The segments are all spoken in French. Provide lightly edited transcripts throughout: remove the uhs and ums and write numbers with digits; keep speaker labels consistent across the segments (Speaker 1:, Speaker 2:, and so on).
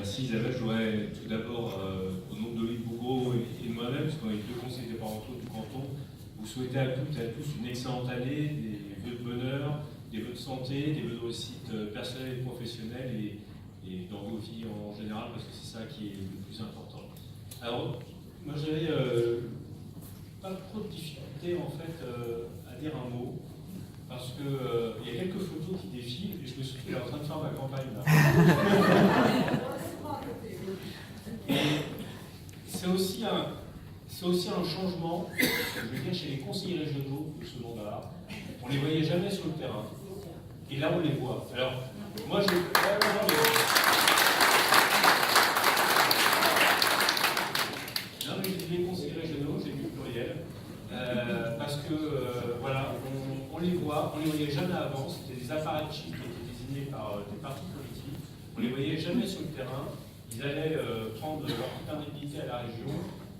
Speaker 1: Merci Isabelle, je voudrais tout d'abord, au nom de Loïc Bourreau et de moi-même, parce qu'on est deux conseillers départementaux du canton, vous souhaiter à toutes et à tous une excellente année, des vœux de bonheur, des vœux de santé, des vœux de réussite personnelle et professionnelle et dans vos vies en général, parce que c'est ça qui est le plus important. Alors, moi j'avais pas trop de difficultés en fait à dire un mot, parce que il y a quelques photos qui défilent et je me suis dit qu'elle est en train de faire ma campagne là. Et c'est aussi un changement, je veux dire, chez les conseillers régionaux de ce monde-là. On ne les voyait jamais sur le terrain. Et là, on les voit. Alors, moi, j'ai... Non, mais j'ai dit les conseillers régionaux, j'ai mis le pluriel. Parce que, voilà, on les voit, on ne les voyait jamais avant. C'était des apparatchiks qui étaient désignés par des partis politiques. On ne les voyait jamais sur le terrain. Ils allaient prendre leur indemnité à la région.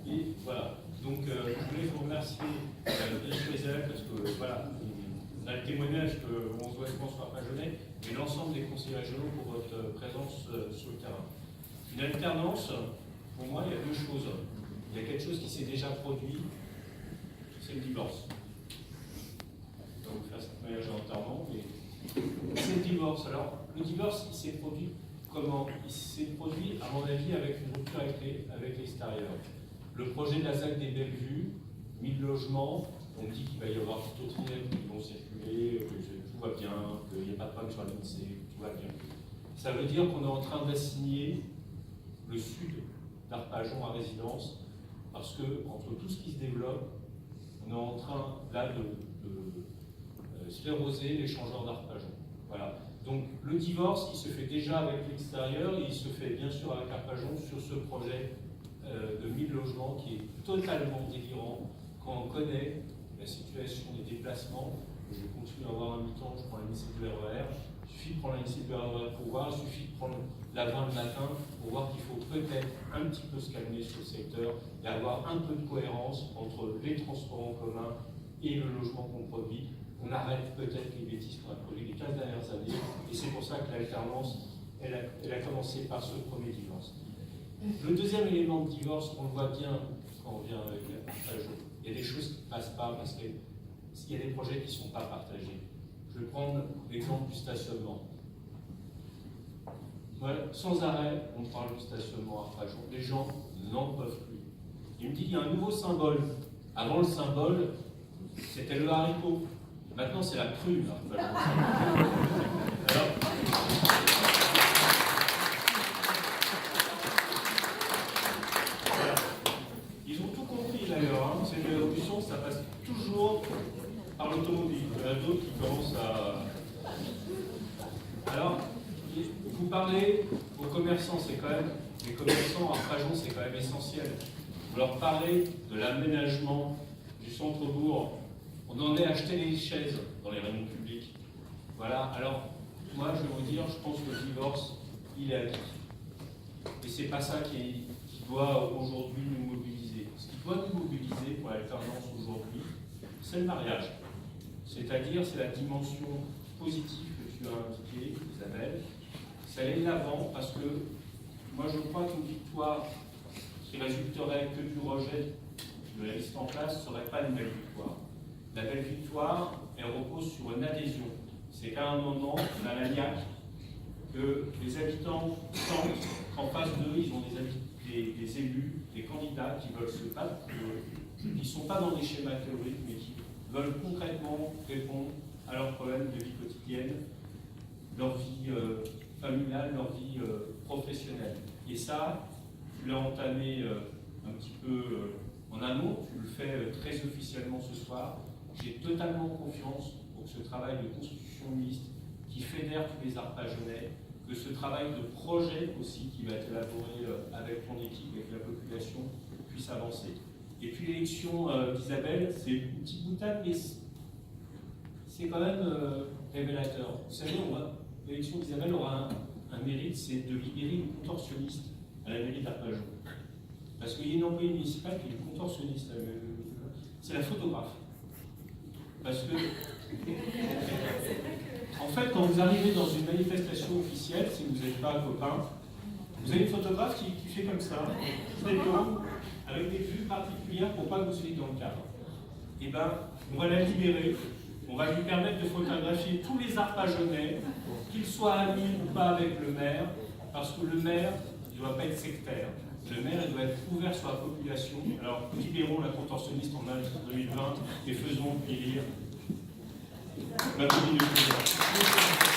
Speaker 1: Et voilà. Donc, je voulais vous remercier, Isabelle, parce que, voilà, on a le témoignage qu'on se voit souvent sur Arpajonais, et l'ensemble des conseillers régionaux pour votre présence sur le terrain. Une alternance, pour moi, il y a deux choses. Il y a quelque chose qui s'est déjà produit, c'est le divorce. Je vais vous faire cette mariage d'enterrement, mais c'est le divorce. Alors, le divorce, il s'est produit comment? Il s'est produit, à mon avis, avec une rupture avec l'extérieur. Le projet de la ZAC des Bellevues, 1000 logements, on dit qu'il va y avoir tout autre qui vont circuler, que tout va bien, qu'il n'y a pas de problème sur l'INSEE, que tout va bien. Ça veut dire qu'on est en train d'assigner le sud d'Arpajon à résidence, parce que entre tout ce qui se développe, on est en train là de scléroser l'échangeur d'Arpajon. Voilà. Donc le divorce, il se fait déjà avec l'extérieur, il se fait bien sûr avec Arpajon sur ce projet de 1000 logements qui est totalement délirant quand on connaît la situation des déplacements. Je continue à avoir un mi-temps, je prends la ligne du RER. Il suffit de prendre la ligne du RER pour voir, il suffit de prendre la 20 le matin pour voir qu'il faut peut-être un petit peu se calmer sur le secteur et avoir un peu de cohérence entre les transports en commun et le logement qu'on produit. On arrête peut-être les bêtises qu'on a produites les 15 dernières années et c'est pour ça que l'alternance, elle a commencé par ce premier divorce. Le deuxième élément de divorce, on le voit bien quand on vient avec Arpajon. Il y a des choses qui ne passent pas parce qu'il y a des projets qui ne sont pas partagés. Je vais prendre l'exemple du stationnement. Voilà, sans arrêt, on parle du stationnement à Arpajon. Les gens n'en peuvent plus. Il me dit qu'il y a un nouveau symbole. Avant, le symbole, c'était le haricot. Maintenant, c'est la prune. Alors, c'est une évolution, ça passe toujours par l'automobile. Il y en a d'autres qui commencent à... Alors, vous parlez aux commerçants, c'est quand même... Les commerçants à Arpajon, c'est quand même essentiel. Vous leur parlez de l'aménagement du centre-bourg. On en est à acheter les chaises dans les réunions publiques. Voilà, alors, moi, je vais vous dire, je pense que le divorce, il est acquis. Et c'est pas ça qui doit aujourd'hui nous mobiliser. Ce qui doit nous mobiliser pour l'alternance aujourd'hui, c'est le mariage. C'est-à-dire, c'est la dimension positive que tu as indiquée, Isabelle. C'est aller de l'avant parce que moi je crois qu'une victoire qui résulterait que du rejet de la liste en place ne serait pas une belle victoire. La belle victoire, elle repose sur une adhésion. C'est qu'à un moment, on a la niaque, que les habitants sentent qu'en face d'eux, ils ont des élus, des candidats qui veulent se battre pour eux, qui ne sont pas dans des schémas théoriques, mais qui veulent concrètement répondre à leurs problèmes de vie quotidienne, leur vie familiale, leur vie professionnelle. Et ça, tu l'as entamé un petit peu en amont, tu le fais très officiellement ce soir. J'ai totalement confiance pour que ce travail de constitution mixte qui fédère tous les Arpajonais, que ce travail de projet aussi qui va être élaboré avec ton équipe, avec la population, puisse avancer. Et puis l'élection d'Isabelle, c'est une petite boutade, mais c'est quand même révélateur. Vous savez, l'élection d'Isabelle aura un mérite, c'est de libérer une contorsionniste à la mairie d'Arpajon. Parce qu'il y a une employée municipale qui est une contorsionniste. C'est la photographe. Parce que, en fait, quand vous arrivez dans une manifestation officielle, si vous n'êtes pas copain, Vous avez une photographe qui fait comme ça, qui détourne, avec des vues particulières pour pas que vous soyez dans le cadre. Et bien, on va la libérer, on va lui permettre de photographier tous les Arpajonais, qu'ils soient amis ou pas avec le maire, parce que le maire, il ne doit pas être sectaire. Le maire, il doit être ouvert sur la population. Alors, libérons la contorsionniste en 2020 et faisons élire la commune de Cuvier.